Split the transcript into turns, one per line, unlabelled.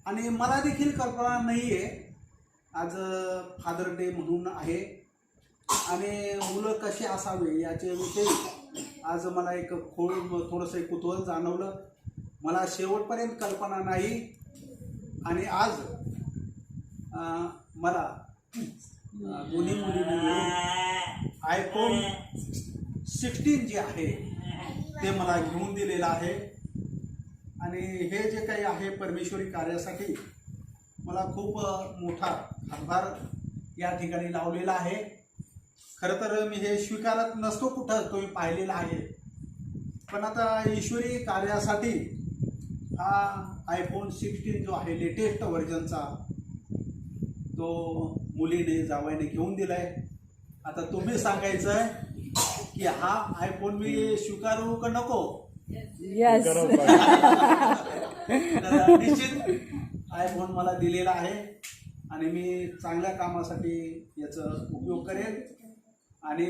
आणि मला देखील कल्पना नाही आहे. आज फादर डे म्हणून आहे आणि मुलं कशी असावे याच्याविषयी आज मला एक थोडंसं कुतूहल जाणवलं. मला शेवटपर्यंत कल्पना नाही आणि आज मला दोन्ही मुलींनी मिळून आयफोन 16 जे आहे ते मला घेऊन दिलेलं आहे. आणि हे जे काही आहे परमेश्वरी कार्यासाठी मला खूप मोठा हातभार या ठिकाणी लावलेला आहे. खरं तर मी हे स्वीकारत नसतो, कुठं तुम्ही पाहिलेलं आहे, पण आता ईश्वरी कार्यासाठी हा आयफोन 16 जो आहे लेटेस्ट व्हर्जनचा तो मुलीने जावयाने घेऊन दिलाय. आता तुम्ही सांगायचं आहे की हा आयफोन मी स्वीकारू का नको.
यस.
निश्चित आयफोन मला दिलेला आहे आणि मी चांगल्या कामासाठी याचा उपयोग करेन. आणि